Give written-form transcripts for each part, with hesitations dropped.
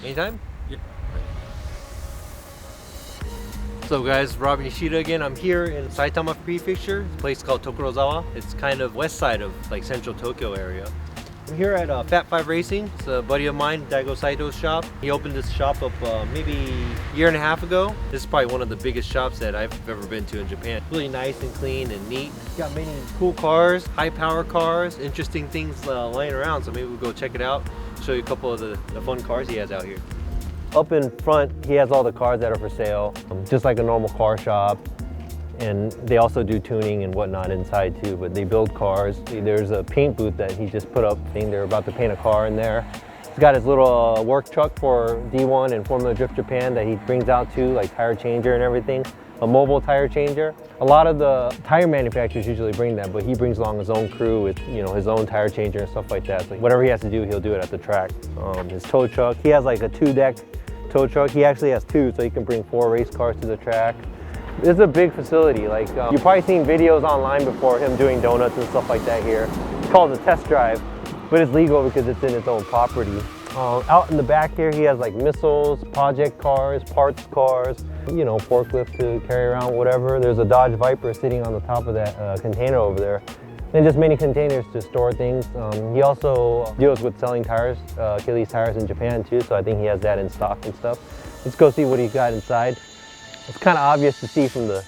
Anytime? Yeah. So guys, Robbie Nishida again. I'm here in Saitama Prefecture, a place called Tokorozawa. It's kind of west side of like central Tokyo area. I'm here at Fat 5 Racing. It's a buddy of mine, Daigo Saito's shop. He opened this shop up maybe a year and a half ago. This is probably one of the biggest shops that I've ever been to in Japan. Really nice and clean and neat. He's got many cool cars, high power cars, interesting things laying around. So maybe we'll go check it out, show you a couple of the fun cars he has out here. Up in front, he has all the cars that are for sale, just like a normal car shop. And they also do tuning and whatnot inside too, but they build cars. There's a paint booth that he just put up. I think they're about to paint a car in there. He's got his little work truck for D1 and Formula Drift Japan that he brings out too, like tire changer and everything. A mobile tire changer. A lot of the tire manufacturers usually bring that, but he brings along his own crew with, you know, his own tire changer and stuff like that. So whatever he has to do, he'll do it at the track. His tow truck, he has like a 2-deck tow truck. He actually has 2, so he can bring 4 race cars to the track. It's a big facility. Like you've probably seen videos online before him doing donuts and stuff like that here. It's called a test drive, but it's legal because it's in its own property. Out in the back here, he has like missiles, project cars, parts cars, you know, forklift to carry around, whatever. There's a Dodge Viper sitting on the top of that container over there. And just many containers to store things. He also deals with selling tires, Achilles tires in Japan too, so I think he has that in stock and stuff. Let's go see what he's got inside. It's kind of obvious to see from the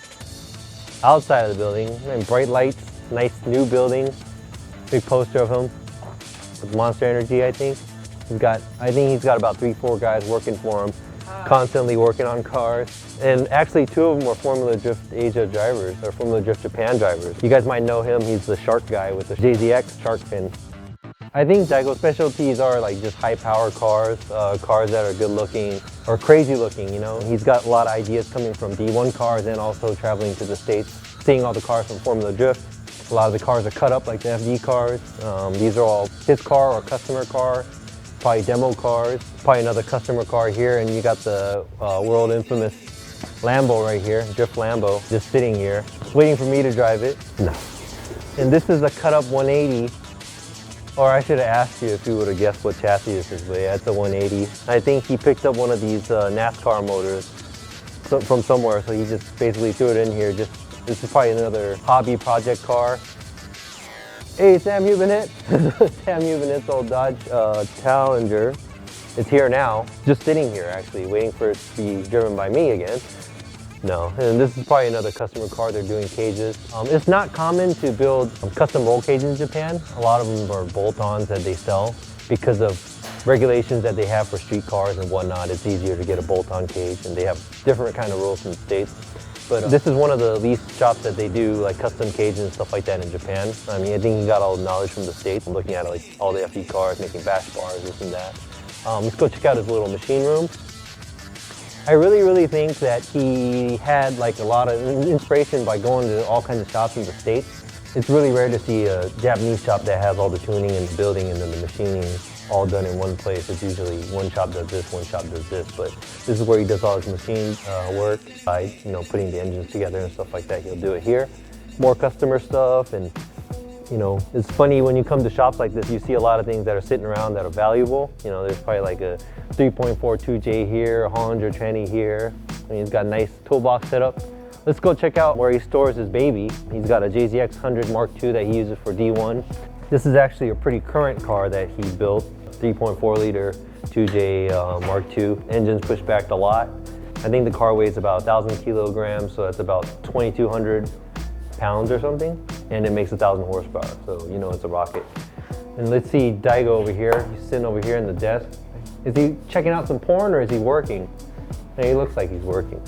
outside of the building. And bright lights, nice new building. Big poster of him with Monster Energy, I think. I think he's got about 3-4 guys working for him, constantly working on cars. And actually 2 of them are Formula Drift Asia drivers, or Formula Drift Japan drivers. You guys might know him, he's the shark guy with the JZX shark fin. I think Daigo's specialties are like just high power cars, cars that are good looking or crazy looking, you know. He's got a lot of ideas coming from D1 cars and also traveling to the States, seeing all the cars from Formula Drift. A lot of the cars are cut up like the FD cars. These are all his car or customer car, probably demo cars, probably another customer car here, and you got the world infamous Lambo right here, Drift Lambo, just sitting here, waiting for me to drive it. No. And this is a cut up 180. Or I should have asked you if you would have guessed what chassis this is, but yeah, it's a 180. I think he picked up one of these NASCAR motors from somewhere, so he just basically threw it in here. This is probably another hobby project car. Hey, Sam Hubinett. Sam Hubinett's old Dodge Challenger. It's here now, just sitting here actually, waiting for it to be driven by me again. No, and this is probably another customer car. They're doing cages. It's not common to build custom roll cages in Japan. A lot of them are bolt-ons that they sell because of regulations that they have for street cars and whatnot. It's easier to get a bolt-on cage, and they have different kind of rules in the States. But this is one of the least shops that they do like custom cages and stuff like that in Japan. I mean, I think he got all the knowledge from the States. I'm looking at like all the FE cars, making bash bars, this and that. Let's go check out his little machine room. I really think that he had like a lot of inspiration by going to all kinds of shops in the States. It's really rare to see a Japanese shop that has all the tuning and the building and then the machining all done in one place. It's usually one shop does this, one shop does this, but this is where he does all his machine work by, you know, putting the engines together and stuff like that. He'll do it here. More customer stuff, and you know, it's funny when you come to shops like this, you see a lot of things that are sitting around that are valuable. You know, there's probably like a 3.42J here, a Hollinger tranny here. I mean, he's got a nice toolbox set up. Let's go check out where he stores his baby. He's got a JZX 100 Mark II that he uses for D1. This is actually a pretty current car that he built, 3.4 liter 2J Mark II. Engine's pushed back a lot. I think the car weighs about 1,000 kilograms, so that's about 2,200 pounds or something, and it makes 1,000 horsepower, so you know it's a rocket. And let's see Daigo over here. He's sitting over here in the desk. Is he checking out some porn or is he working? Hey, he looks like he's working.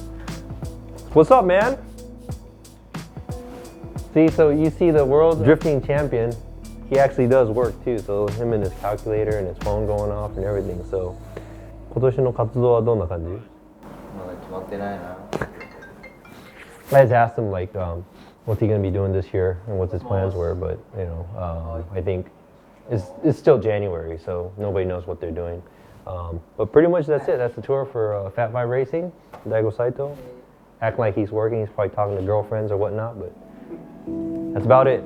What's up, man? See, so you see the world drifting champion, he actually does work too, so him and his calculator and his phone going off and everything, so. 今年の活動はどんな感じ? まだ決まってないな。 I just asked him like, what's he going to be doing this year and what his plans were, but you know, I think it's still January, so nobody knows what they're doing. But pretty much that's it. That's the tour for Fat 5 Racing, Daigo Saito. Acting like he's working, he's probably talking to girlfriends or whatnot, but that's about it.